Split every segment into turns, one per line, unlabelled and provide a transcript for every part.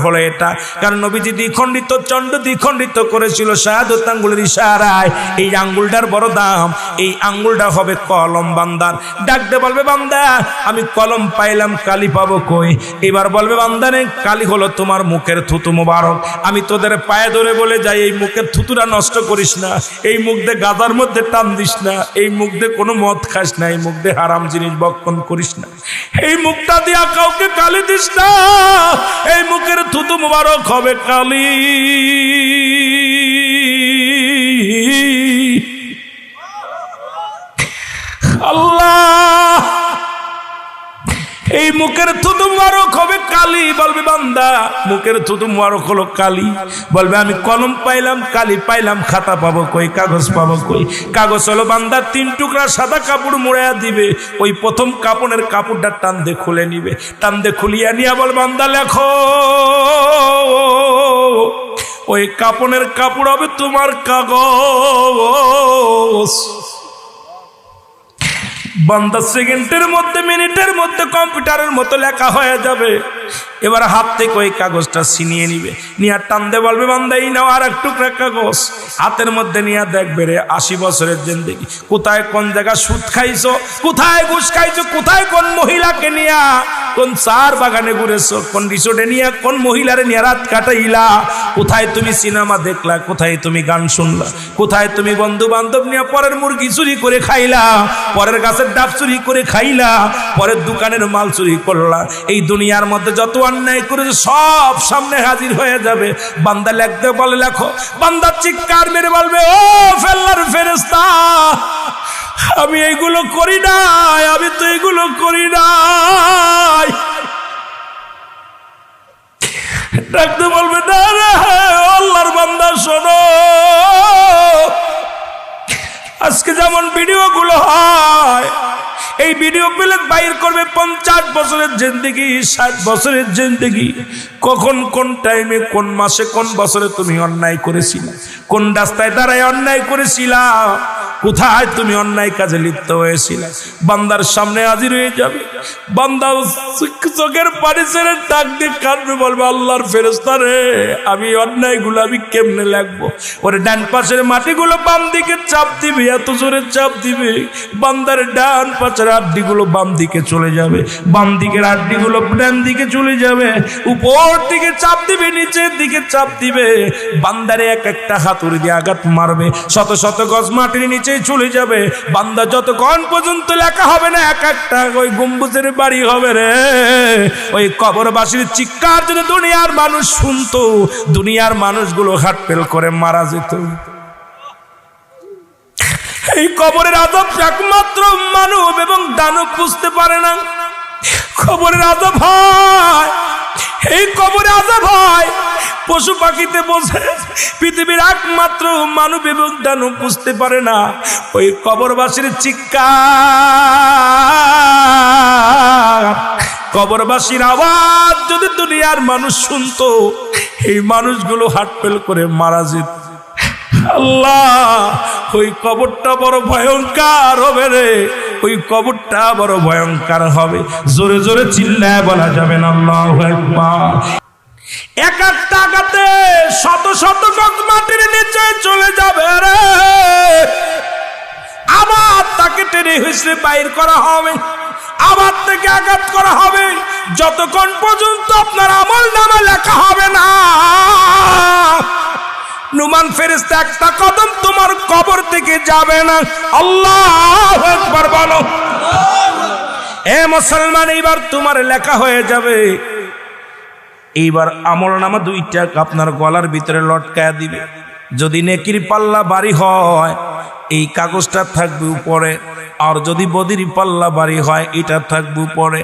হলো এটা। কারণ নবীজি দ্বিখণ্ডিত চন্ড দ্বিখণ্ডিত করেছিল শাহাদত আঙ্গুলের ইশারায়। এই আঙ্গুলটার বড় দাম, এই আঙ্গুলটা হবে কলম বান্দার। ডাকতে বলবে বান্দা আমি কলম পাইলাম, কালি পাবো কই? এবার বলবে বান্দারে কালি হলো তোমার মুখের থুতু মোবারক। আমি তোদের পায়ে ধরে বলে যাই এই মুখের থুতুরা নষ্ট করিস না, এই মুখ দিয়ে গাদার মধ্যে টান দিস না, এই মুখ দিয়ে কোনো মদ খাস না, এই মুখ দিয়ে হারাম জিনিস বক্ষণ করিস না, এই মুখটা দিয়া কাউকে কালি দিস না, এই মুখের থুতু মোবারক হবে কালি। আল্লাহ এই মুখের থুতু মুবারক হবে কালি। বলবে বান্দা মুখের থুতু মুবারক হলো কালি। বলবে আমি কলম পাইলাম, কালি পাইলাম, খাতা পাবো কই, কাগজ পাবো কই? কাগজ হলো বান্দার 3 টুকরা সাদা কাপড় মুড়াইয়া দিবে, ওই প্রথম কাপড়ের কাপড়টা টান দিয়ে খুলে নিবে, টান দিয়ে খুলিয়া নিয়া বল বান্দা লেখো। ওই কাপড়ের কাপড় হবে তোমার কাগজ। বান্দা সেকেন্ডের মধ্যে মিনিটের মধ্যে কম্পিউটারের মতো লেখা হয়ে যাবে। এবার হাত থেকে ওই কাগজটা ছিনিয়ে নিবে, নিয়ে টান দিয়ে বলবে বান্দা এই নাও আর এক টুকরা কাগজ। হাতের মধ্যে নিয়ে দেখবে রে 80 বছরের জিন্দেগি, কোথায় কোন জায়গা সুদ খাইছো, কোথায় ঘুষ খাইছো, কোথায় কোন মহিলাকে নিয়া কোন চার বাগানে ঘুরেছো, কোন রিসোর্টে নিয়ে কোন মহিলারে নিয়ে রাত কাটাইলা, কোথায় তুমি সিনেমা দেখলা, কোথায় তুমি গান শুনলা, কোথায় তুমি বন্ধু বান্ধব নিয়ে পরের মুরগি চুরি করে খাইলা, পরের গাছের ডাব চুরি করে খাইলা, পরের দোকানের মাল চুরি করলা। এই দুনিয়ার মধ্যে যত অন্যায় করেছে সব সামনে হাজির হয়ে যাবে। বান্দা লিখতে বলে লেখো। বান্দা চিৎকার মেরে বলবে ও আল্লাহর ফেরেশতা আমি এইগুলো করি নাই, আমি তো এগুলো করি নাই। ডাকতে বলবে না রে আল্লাহর বান্দা শোনো, আজকে যেমন ভিডিও গুলো হয় এই ভিডিও গুলো বাইর করবে 50 বছরের জিন্দেগি, 60 বছরের জিন্দেগি, কখন কোন টাইমে কোন মাসে কোন বছরে তুমি অন্যায় করেছিলা, কোন রাস্তায় দাঁড়ায় অন্যায় করেছিলা, কোথায় তুমি অন্যায় কাজে লিপ্ত হয়েছিলা, বান্দার সামনে হাজির হয়ে যাবে। বান্দা চোখের পানি ছেড়ে ডাক দিয়ে কাঁদবে, বলবে আল্লাহর ফেরেশতা রে আমি অন্যায়গুলো আমি কেমনে লাগবো? ওরে ডান পাশের মাটিগুলো বাম দিকে চাপ দিবে, এত জোরে চাপ দিবে বান্দার ডান পাশের আড্ডিগুলো বাম দিকে চলে যাবে, বাম দিকের আড্ডিগুলো ডান দিকে চলে যাবে, উপর দিকে চাপ দিবে, নিচের দিকে চাপ দিবে, বান্দারে এক একটা হাতুড়ি দিয়ে আঘাত মারবে, শত শত গজ মাটির নিচে চলে যাবে। বান্দা যতক্ষণ পর্যন্ত লেখা হবে না এক একটা ওই গম্বুজের বাড়ি হবে রে, ওই কবরবাসীর চিৎকার যদি দুনিয়ার মানুষ শুনতো, দুনিয়ার মানুষগুলো হার্ট ফেল করে মারা যেত। এই কবরের আযাব একমাত্র মানব এবং দানব বুঝতে পারে না। কবরের আযাব হয়, এই কবরে আযাব হয় পশু পাখিতে বোঝে, পৃথিবীর একমাত্র মানব এবং দানব বুঝতে পারে না। ওই কবরবাসীর চিৎকার, কবরবাসীর আওয়াজ যদি দুনিয়ার মানুষ শুনতো, এই মানুষগুলো হার্ট ফেল করে মারা যেত। আল্লাহ ওই কবরটা বড় ভয়ঙ্কর হবে রে, ওই কবরটা বড় ভয়ঙ্কর হবে। জোরে জোরে চিল্লায় বলা যাবে না আল্লাহু আকবার। এক একটা আঘাতে শত শত গজ মাটির নিচে চলে যাবে রে, আবার তাকে টেনে হিসেবে বাইর করা হবে, আবার থেকে আঘাত করা হবে, যতক্ষণ পর্যন্ত আপনার আমল নামা লেখা হবে না। নুমান ফেরেশতা একটা কদম তোমার কবর থেকে যাবে না। আল্লাহু আকবার বলো। এ মুসলমান এইবার তোমার লেখা হয়ে যাবে। এইবার আমল নামা 2টা আপনার গলার ভিতরে লটকায়া দিবে। যদি নেকির পাল্লা ভারী হয় এই কাগজটা থাকবে উপরে, আর যদি বদির পাল্লা ভারী হয় এটা থাকবে উপরে।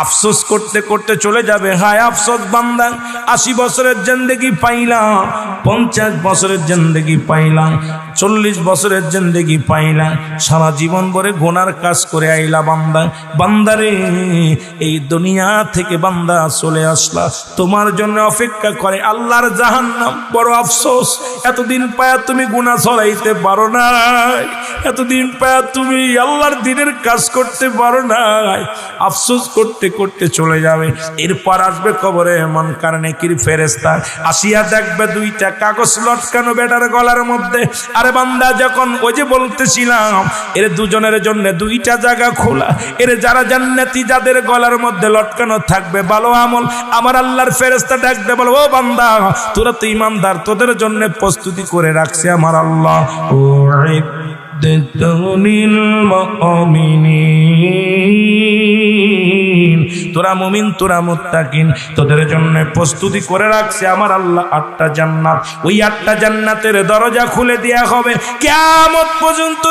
আফসোস করতে করতে চলে যাবে, হায় আফসোস বান্দা, 80 বছরের জিন্দেগি পাইলাম, 50 বছরের জিন্দেগি পাইলাম, 40 বছরের জিন্দেগি পাইলাম, সারা জীবন ভরে গুনার কাজ করে আইলা বান্দা। বান্দারে এই দুনিয়া থেকে বান্দা চলে আসলা, তোমার জন্য অপেক্ষা করে আল্লাহর জাহান্নাম। বড় আফসোস, এতদিন পায়া তুমি গুনাহ ছড়াইতে পারো না, এতদিন পায়া তুমি আল্লাহর দ্বীনের কাজ করতে পারো না, আফসোস করতে করতে চলে যাবে। এরপর আসবে কবরে মুনকার নেকির ফেরেশতা, আসিয়া দেখবে দুইটা কাগজ লটকানো বেটার গলার মধ্যে। আরে বান্দা, যখন ওই যে বলতেছিলাম এর দুজনের জন্য দুইটা জায়গা খোলা, এর যারা জান্নাতি যাদের গলার মধ্যে লটকানো থাকবে ভালো আমল, আমার আল্লাহর ফেরেশতা ডাকবে বলে, ও বান্দা তোরা তো ঈমানদার, তোদের জন্য প্রস্তুতি করে রাখছে আমার আল্লাহ। তোরা মুমিন, তোরা মুত্তাকিন, তোদের জন্য প্রস্তুতি করে রাখছে আমার আল্লাহ 8টা জান্নাত। ওই 8টা জান্নাতের দরজা খুলে দেয়া হবে, কিয়ামত পর্যন্ত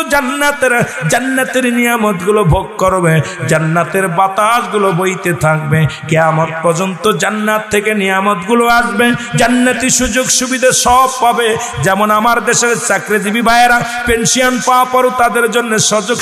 জান্নাতের নিয়ামতগুলো ভোগ করবে, জান্নাতের বাতাসগুলো বইতে থাকবে, কিয়ামত পর্যন্ত জান্নাত থেকে নিয়ামতগুলো আসবে, জান্নাতি সুযোগ সুবিধা সব পাবে। যেমন আমার দেশের চাকরিজীবী ভাইয়েরা পেনশন পাওয়ার পরও তাদের জন্য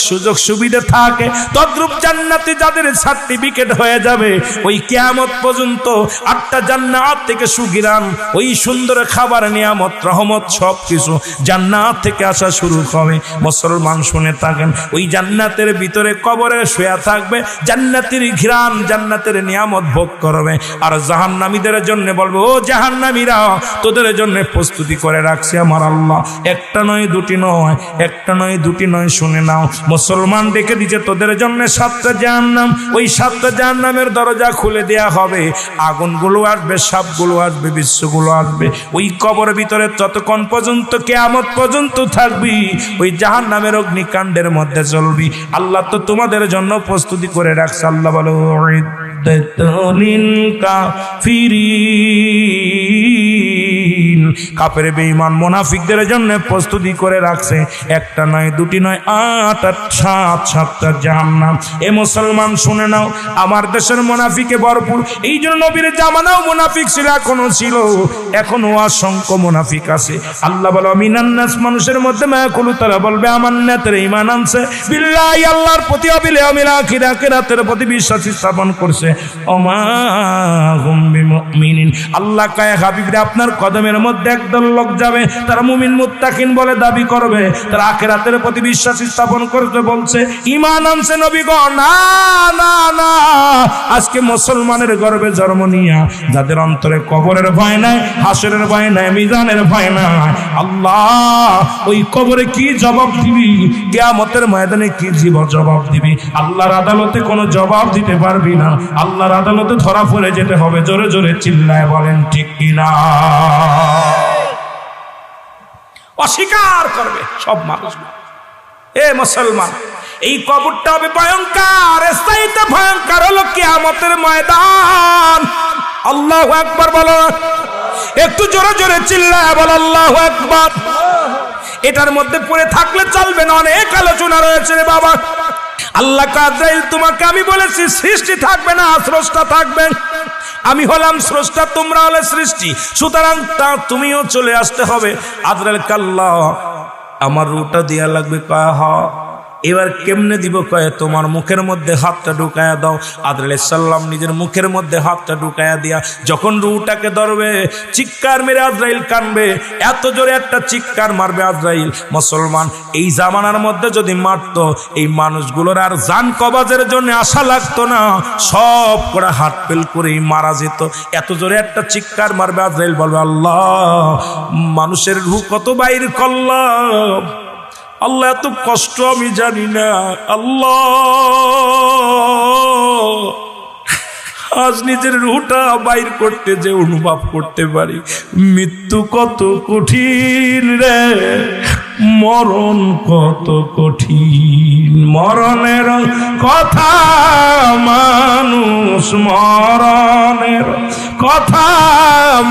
সুযোগ সুবিধা থাকে, তদ্রূপ জান্নাতি যাদের সার্টিফিকেট হয়ে যাবে, ওই কিয়ামত পর্যন্ত 8টা জান্নাত থেকে সুগিরান, ওই সুন্দর খাবার, নিয়ামত, রহমত সবকিছু জান্নাত থেকে আসা শুরু হবে। মুসলমান শুনে থাকেন, ওই জান্নাতের ভিতরে কবরে শুয়ে থাকবে, জান্নাতের ঘিরান, জান্নাতের নিয়ামত ভোগ করবে। আর জাহান্নামীদের জন্য বলবে, ও জাহান্নামীরা, তোদের জন্য প্রস্তুতি করে রাখছে আমার আল্লাহ। একটা নয় দুটি নয়, একটা নয় দুটি নয়, শুনে নাও, মুসলমান ডেকে দিচ্ছে তোদের জন্য 7টা জাহান্নাম। ওই 7টা জাহান্নামের দরজা খুলে দেয়া হবে, আগুনগুলো আসবে, সাপগুলো আসবে, বিশ্বগুলো আসবে। ওই কবরের ভিতরে যতক্ষণ পর্যন্ত কিয়ামত পর্যন্ত থাকবি, ওই জাহান্নামের অগ্নিকাণ্ডের মধ্যে চলবি। আল্লাহ তো তোমাদের জন্য প্রস্তুতি করে রাখছে। আল্লাহ বলো, কাফের বেঈমান মুনাফিকদের জন্য প্রস্তুতি করে রাখছে, একটা নয় দুটি নয়, 7টা জাহান্নাম। এ মুসলমান শুনে নাও, আমার দেশের মুনাফিকে ভরপুর। এই জন্য নবীর জামানাও মুনাফিক ছিল, এখনো ছিল, এখনো অসংখ্য মুনাফিক আছে। আল্লাহ বলে, মিনান নাস, মানুষের মধ্যে মায়াকুলু, তারা বলবে আমান্নাতের ঈমান আনছে, বিল্লাহি, আল্লাহর প্রতি, অবিল ইয়াউমিল আখির, আখিরাতের প্রতি বিশ্বাস স্থাপন করছে, ওমা হুম বিমুমিনিন। আল্লাহ কয়, হাবিবরে আপনার কদমের মধ্যে একদল লোক যাবে, তারা মুমিন মুত্তাকিন বলে দাবি করবে, তারা আখিরাতের প্রতি বিশ্বাস স্থাপন করতে বলছে, ঈমান আনছে। নবী গো, না না না, আজকে মুসলমানের গর্বে জন্ম নিয়া যাদের অন্তরে কবরের ভয় নাই, হাসরের ভয় নাই, মিজানের ভয় নাই, আল্লাহ ওই কবরে কি জবাব দিবি, কিয়ামতের ময়দানে কি জবাব দিবি? আল্লাহর আদালতে কোনো জবাব দিতে পারবি না, আল্লাহর আদালতে ধরা পড়ে যেতে হবে। জোরে জোরে চিল্লায় বলেন ঠিক কিনা? অস্বীকার করবে সব মানুষ। এ মুসলমান, এই কবরটা হবে ভয়ঙ্কর, স্থায়ীতে ভয়ঙ্কর হলো কিয়ামতের ময়দান। আল্লাহু আকবার বলো, একটু জোরে জোরে চিল্লায় বলো আল্লাহু আকবার। এটার মধ্যে পড়ে থাকলে চলবে না, অনেক আলোচনা রয়েছে রে বাবা। আল্লাহ আজরাইল, তোমাকে আমি বলেছি সৃষ্টি থাকবে না, স্রষ্টা থাকবে। আমি হলাম স্রষ্টা, তোমরা হলে সৃষ্টি, সুতরাং তুমিও চলে আসতে হবে। আজরাইল কাল্লা, আমার রুটা দেয়া লাগবে। কয় হ। এবার কেমনে দিব? কয়ে তোমার মুখের মধ্যে হাতটা ঢুকায়া দাও। আদর সাল্লাম নিজের মুখের মধ্যে হাতটা ঢুকায়া দিয়া যখন রুটাকে ধরবে, চিৎকার মেরে আজরাইল কানবে, এত জোরে একটা চিৎকার মারবে আজরাইল। মুসলমান, এই জামানার মধ্যে যদি মারত, এই মানুষগুলোর আর জান কবাজের জন্য আশা লাগতো না, সব করে হাত ফেল করেই মারা যেত। এত জোরে একটা চিৎকার মারবে আজরাইল, বলবে আল্লাহ মানুষের রূহ কত বাইর করলাম, আল্লাহ এত কষ্ট আমি জানি না, আল্লাহ আজ নিজের রুহটা বাইর করতে যে অনুভব করতে পারি, মৃত্যু কত কঠিন রে, মরণ কত কঠিন। মরণের কথা মানুষ, মরণের কথা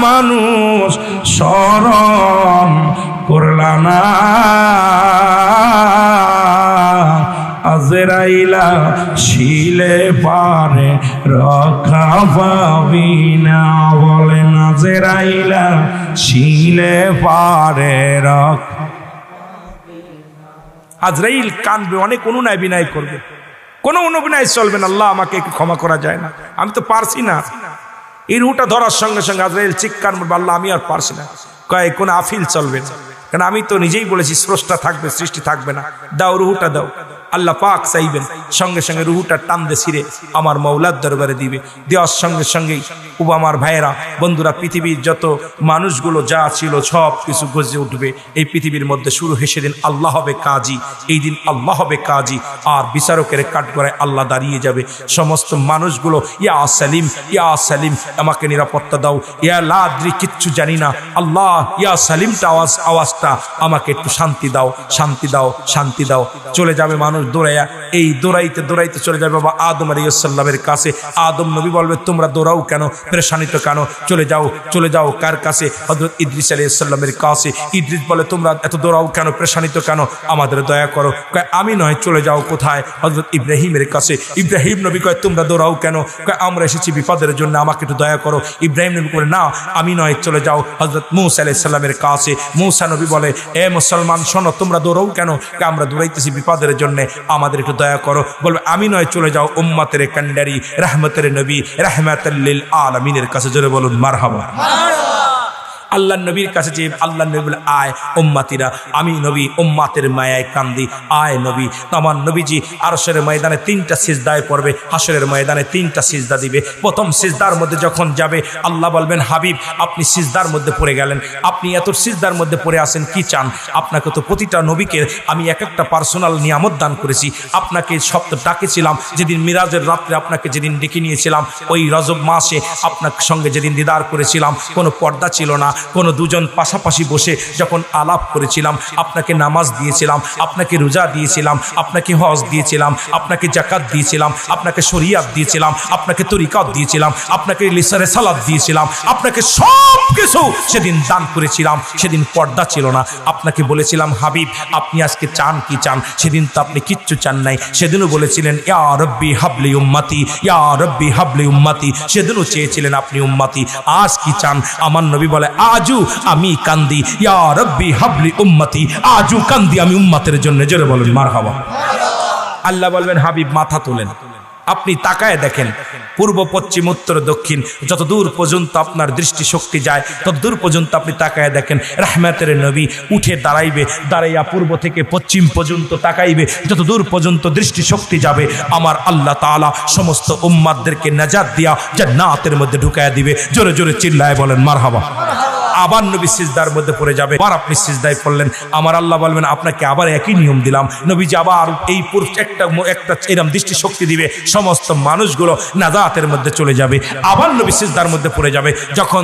মানুষ স্মরণ করলা না, আজরাইলা শিলে পারে রক্ষা পাবি না। বলেন আজরাইলা শিলে পারে রক্ষা। আজরাইল কানবে, অনেক অনুনয় বিনয় করবে, কোনো অনুবিনয় চলবে না, আল্লাহ আমাকে একটু ক্ষমা করা যায় না, আমি তো পারছি না। এই রুটা ধরার সঙ্গে সঙ্গে আজরাইল চিৎকার মারবে, আল্লাহ আমি আর পারছি না। কয় কোনো আফিল চলবে না, কারণ আমি তো নিজেই বলেছি স্রষ্টা থাকবে, সৃষ্টি থাকবে না। দাও রুহুটা দাও। আল্লাহ পাক চাইবেন, সঙ্গে সঙ্গে রুহুটা টান দে ছিঁড়ে আমার মৌলার দরবারে দিবে। দেওয়ার সঙ্গে সঙ্গেই আমার ভাইয়েরা, বন্ধুরা, পৃথিবীর যত মানুষগুলো যা ছিল সব কিছু গজে উঠবে এই পৃথিবীর মধ্যে। শুরু হেসে দিন আল্লাহ হবে কাজী, এই দিন আল্লাহ হবে কাজী, আর বিচারকের কাঠগড়ায় আল্লাহ দাঁড়িয়ে যাবে। সমস্ত মানুষগুলো ইয়া সালিম, ইয়া সালিম, আমাকে নিরাপত্তা দাও, ইয়া লাদ্রি, কিচ্ছু জানি না, আল্লাহ ইয়া সালিমটা আওয়াজটা আমাকে একটু শান্তি দাও, শান্তি দাও, শান্তি দাও। চলে যাবে মানুষ দৌড়াইয়া, এই দৌড়াইতে দৌড়াইতে চলে যাবে বাবা আদম আলাইহিস সালামের কাছে। আদম নবী বলবে তোমরা দৌড়াও কেন, পেরেশানিত কেন, চলে যাও, চলে যাও কার কাছে? হযরত ইদ্রিস আলাইহিস সালামের কাছে। ইদ্রিস বলে তোমরা এত দৌড়াও কেন, পেরেশানিত কেন, আমাদের দয়া করো। কয় আমি নয়, চলে যাও কোথায়? হযরত ইব্রাহিমের কাছে। ইব্রাহিম নবী কয় তোমরা দৌড়াও কেন? কয় আমরা এসেছি বিপদের জন্য, আমাকে একটু দয়া করো। ইব্রাহিম নবী বলে না আমি নয়, চলে যাও হযরত মূসা আলাইহিস সালামের কাছে। মূসা নবী বলে এ মুসলমান শোনো, তোমরা দৌড়াও কেন? আমরা দৌড়াইতেছি বিপদের জন্য, আমাদের একটু দয়া করো। বলবে আমি নয়, চলে যাও উম্মতের কান্ডারি রাহমাতের নবী রাহমাতাল লিল আলামিনের কাছে। জোরে বলুন মারহাবা। আল্লাহ নবীর কাছে যে আল্লাহ নবী বলে আয় উম্মাতিরা, আমি নবী উম্মাতের মায়ায় কান্দি, আয় নবী। আমার নবীজি আরশের ময়দানে 3টা সিজদায় পড়বে, হাসরের ময়দানে 3টা সিজদা দিবে। প্রথম সিজদার মধ্যে যখন যাবে আল্লাহ বলবেন হাবিব আপনি সিজদার মধ্যে পড়ে গেলেন, আপনি এত সিজদার মধ্যে পড়ে আসেন, কি চান? আপনাকে তো প্রতিটা নবীকে আমি এক একটা পার্সোনাল নিয়ামত দান করেছি, আপনাকে সপ্তাহ ডাকেছিলাম যেদিন মিরাজের রাত্রে, আপনাকে যেদিন ডেকে নিয়েছিলাম ওই রজব মাসে, আপনার সঙ্গে যেদিন দিদার করেছিলাম, কোনো পর্দা ছিল না, কোনো দুজন পাশাপাশি বসে যখন আলাপ করেছিলাম, আপনাকে নামাজ দিয়েছিলাম, আপনাকে রোজা দিয়েছিলাম, আপনাকে হজ দিয়েছিলাম, আপনাকে যাকাত দিয়েছিলাম, আপনাকে শরিয়াত দিয়েছিলাম, আপনাকে তরিকাত দিয়েছিলাম, আপনাকে লিসারে সালাত দিয়েছিলাম, আপনাকে সব কিছু সেদিন দান করেছিলাম। সেদিন পর্দা ছিল না। আপনাকে বলেছিলাম হাবিব আপনি আজকে চান কি চান? সেদিন তো আপনি কিচ্ছু চান নাই। সেদিনও বলেছিলেন ইয়া রব্বি হাবলি উম্মতি, ইয়া রব্বি হাবলি উম্মতি, সেদিনও চেয়েছিলেন আপনি উম্মতি। আজ কি চান? আমার নবী বলে আজু আমি কান্দি, ইয়া রব্বি হাবলি উম্মতি, আজু কান্দি আমি উম্মতের জন্য। জোরে বলেন মারহাবা। আল্লাহ বলবেন হাবিব মাথা তোলেন, আপনি তাকায় দেখেন পূর্ব পশ্চিম উত্তর দক্ষিণ যত দূর পর্যন্ত আপনার দৃষ্টি শক্তি যায় তত দূর পর্যন্ত আপনি তাকায় দেখেন। রাহমাতের নবী উঠে দাঁড়াইবে, দাঁড়াইয়া পূর্ব থেকে পশ্চিম পর্যন্ত তাকাইবে, যত দূর পর্যন্ত দৃষ্টি শক্তি যাবে আমার আল্লাহ তাআলা সমস্ত উম্মাতদেরকে নাজাত দিয়া জান্নাতের মধ্যে ঢুকায়া দিবে। জোরে জোরে চিল্লায় বলেন মারহাবা। আবার নবী সিজদার মধ্যে পড়ে যাবে, আবার আপনি সিজদায় পড়লেন, আমার আল্লাহ বলবেন আপনাকে আবার একই নিয়ম দিলাম। নবীজি আবার এই একটা এরকম দৃষ্টি শক্তি দিবে, সমস্ত মানুষগুলো নাজাতের মধ্যে চলে যাবে। আবার নবী সিজদার মধ্যে পড়ে যাবে, যখন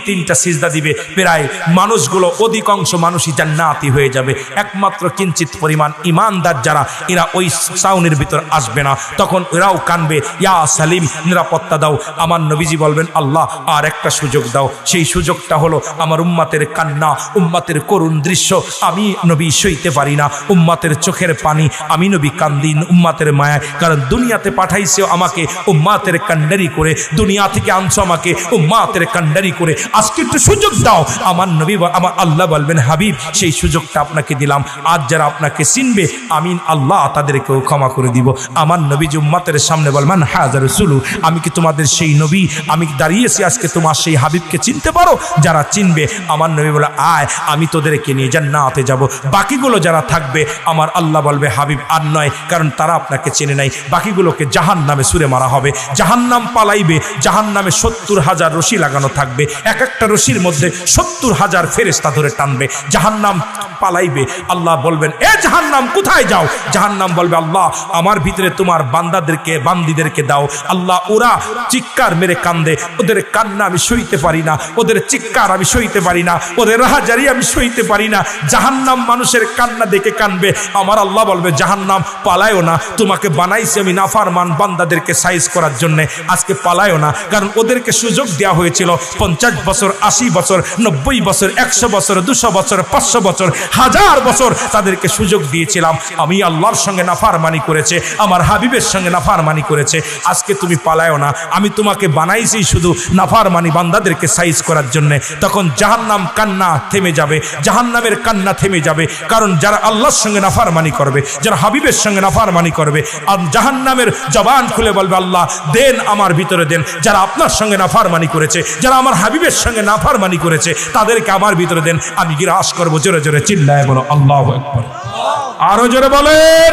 তিনটা সিজদা দিবে প্রায় মানুষগুলো অধিকাংশ মানুষই জান্নাতি হয়ে যাবে। একমাত্র কিঞ্চিত পরিমাণ ইমানদার যারা এরা ওই সাউনের ভিতর আসবে না, তখন এরাও কানবে ইয়া সালিম, নিরাপত্তা দাও। আমার নবীজি বলবেন আল্লাহ আর একটা সুযোগ দাও। সেই সুযোগটা হলো আমার উম্মাতের কান্না, উম্মাতের করুণ দৃশ্য আমি নবী সইতে পারি না, উম্মাতের চোখের পানি আমি নবী কান্দি উম্মাতের মায়া। কারণ দুনিয়াতে পাঠাইছো আমাকে উম্মাতের কান্ডারি করে, দুনিয়া থেকে আনছো আমাকে উম্মাতের কান্ডারি করে, আজকে একটু সুযোগ দাও। আমার নবী আমার আল্লাহ বলবেন হাবিব সেই সুযোগটা আপনাকে দিলাম। আজ যারা আপনাকে চিনবে আমিন আল্লাহ তাদেরকেও ক্ষমা করে দিব। আমার নবী যে উম্মাতের সামনে বলবেন হাজার রাসূল, আমি কি তোমাদের সেই নবী? আমি দাঁড়িয়েছি আজকে তোমার সেই হাবিবকে চিনতে পারো? যারা চিনবে আমার নবী বলে আয় আমি তোদেরকে নিয়ে জান্নাতে যাব। বাকিগুলো যারা থাকবে আমার আল্লাহ বলবে হাবিব আর নয়, কারণ তারা আপনাকে চেনে নাই। বাকিগুলোকে জাহান্নামে ছুঁড়ে মারা হবে, জাহান্নাম পালাইবে। জাহান্নামে 70,000 রশি লাগানো থাকবে, এক একটা রশির মধ্যে 70,000 ফেরেশতা ধরে টানবে। জাহান্নাম পালাইবে। আল্লাহ বলবেন এ জাহান্নাম কোথায় যাও? জাহান্নাম বলবে আল্লাহ আমার ভিতরে তোমার বান্দাদেরকে বান্দিদেরকে দাও। আল্লাহ ওরা চিৎকার মেরে কান্দে, ওদের কান্না আমি সইতে পারি না, ওদের চিৎকার আমি সইতে পারি না, ওদের রাহাজারি আমি সইতে পারি না। জাহান্নাম মানুষের কান্না দেখে কানবে। আমার আল্লাহ বলবে জাহান্নাম পালায়ও না, তোমাকে বানাইছি আমি নাফরমান বান্দাদেরকে সাইজ করার জন্য, আজকে পালায়ও না। কারণ ওদেরকে সুযোগ দেওয়া হয়েছিল 50 বছর, 80 বছর, 90 বছর, 100 বছর, 200 বছর, 500 বছর। 1000 বছর তাদেরকে সুযোগ দিয়েছিলাম, আমি আল্লাহর সঙ্গে নাফরমানি করেছে, আমার হাবিবের সঙ্গে নাফরমানি করেছে। আজকে তুমি পালায়ও না, আমি তোমাকে বানাইছি শুধু নাফরমানি বান্দাদেরকে সাইজ করার জন্য। তখন জাহান্নাম কান্না থেমে যাবে, জাহান্নামের কান্না থেমে যাবে। কারণ যারা আল্লাহর সঙ্গে নাফরমানি করবে, যারা হাবিবের সঙ্গে নাফরমানি করবে, আর জাহান্নামের জবান খুলে বলবে আল্লাহ দেন, আমার ভিতরে দেন। যারা আপনার সঙ্গে নাফরমানি করেছে, যারা আমার হাবিবের সঙ্গে নাফরমানি করেছে, তাদেরকে আমার ভিতরে দেন, আমি গ্রাস করবো। জোরে জোরে চিল্লায় বলো আল্লাহু আকবার, আরো জোরে বলেন।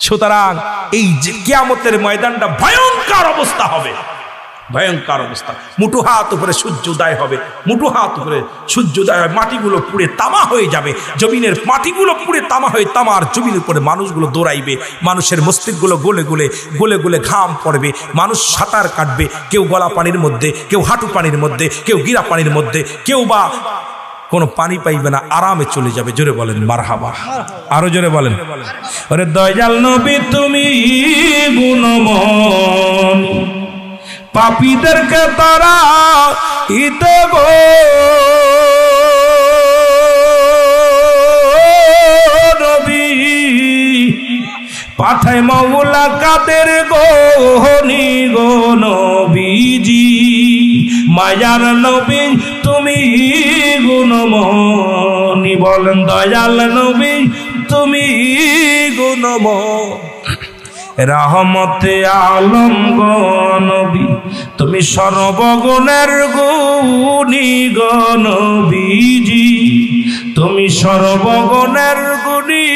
সুতরাং এই যে কিয়ামতের ময়দানটা ভয়ঙ্কর অবস্থা হবে, ভয়ঙ্কর অবস্থা। মুঠো হাত উপরে সূর্য উদয় হবে, মুঠো হাত উপরে সূর্য উদয় হবে, মাটিগুলো পুড়ে তামা হয়ে যাবে, জমিনের মাটিগুলো পুড়ে তামা হয়ে তামার জমির উপরে মানুষগুলো দৌড়াইবে, মানুষের মস্তিষ্কগুলো গলে গলে গলে গলে ঘাম পড়বে, মানুষ সাঁতার কাটবে, কেউ গলা পানির মধ্যে, কেউ হাঁটু পানির মধ্যে, কেউ গিরা পানির মধ্যে, কেউ বা কোনো পানি পাইবে না, আরামে চলে যাবে। জোরে বলেন মারহাবা, আরো জোরে বলেন। ওরে দয়াল নবী তুমি গুণমন, পাপীদেরকে তারা ইতে গো নবী, পাঠায় মাওলা কাদের গো হনি গো নবীজি, মায়ার নবী তুমি গুণমনি। বলেন দয়াল নবী তুমি গুণমন, রহমতে আলম গো নবী তুমি সর্বগুণের গুণী গো নবীজি, তুমি সর্বগুণের গুণী,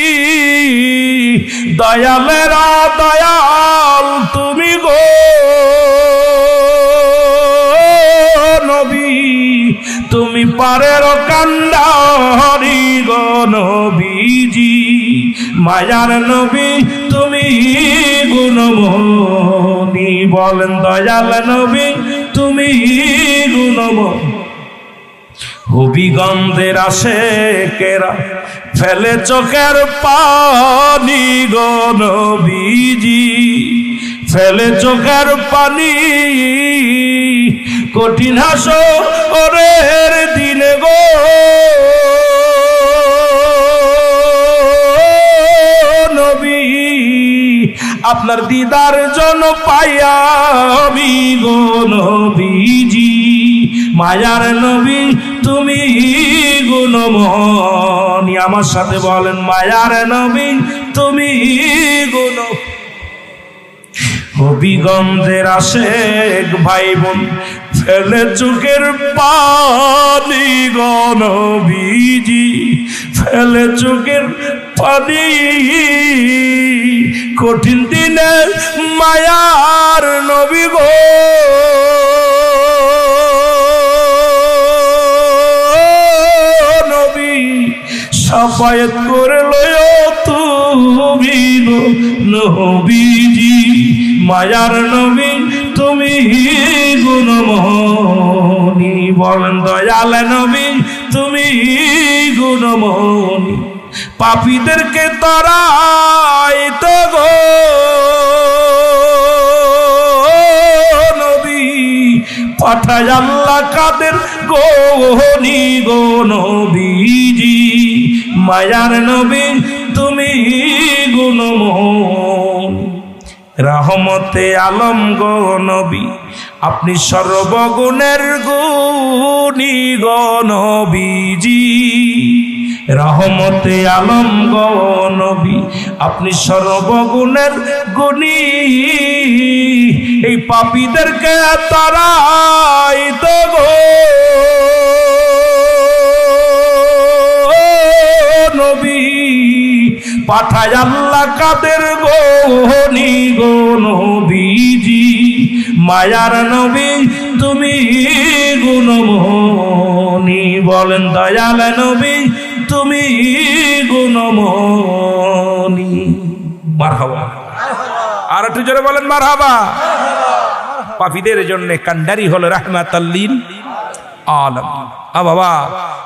দয়ালেরা দয়াল তুমি গো নবী, তুমি পারের কান্ডারি গো নবীজি, মায়ার নবী তুমি গুণমনি। বলেন দয়াল নবী তুমি গুণমনি। হবিগঞ্জের আশেকেরা ফেলে চোখের পানি গো নবীজি, ফেলে চোখের পানি, কঠিন হাসরের দিনে গো নবী, আপনার দিদার জন্য পাইয়া আমি গো নবীজি, মায়ার নবী তুমি গুণমনি। আমার সাথে বলেন মায়ার নবী তুমি গুণ। হবিগঞ্জের আশেক ভাই বোন ফেলে চোখের পানি গো নবীজি, ফেলে চোখের পানি, কঠিন দিনে মায়ার নবী গো নবী, সাফায়াত করে লয় তুমি গো নবীজি, মায়ার নবী তুমি গুণমনি। বলেন দয়াল নবী তুমি গুণমনি, পাপীদেরকে তারাইতে গো নবী, পাঠায় আল্লাহ কাদের গোহনি গো নবীজি, মায়ার নবী তুমি গুণমনি। রহমতে আলম গো নবী আপনি সর্বগুণের গুণী গো নবীজি, রহমতে আলম গো নবী আপনি সর্বগুণের গুণী, এই পাপীদেরকে তারাইতে গো নবী, পাঠায় আল্লাহ কাদের গোহনি গো নবীজি, মায়ার নবী তুমি গুণমনি। বলেন দয়াল নবী তুমি গুণমনি। মারহাবা, আর একটু জোরে বলেন মারহাবা। পাপীদের জন্য কান্ডারি হলো রাহমাতাল লিল আলামিন। বাবা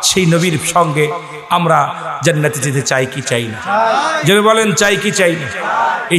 সেই নবীর সঙ্গে আমরা জান্নাতে যেতে চাই কি চাই না? জোরে বলেন চাই কি চাই না? এই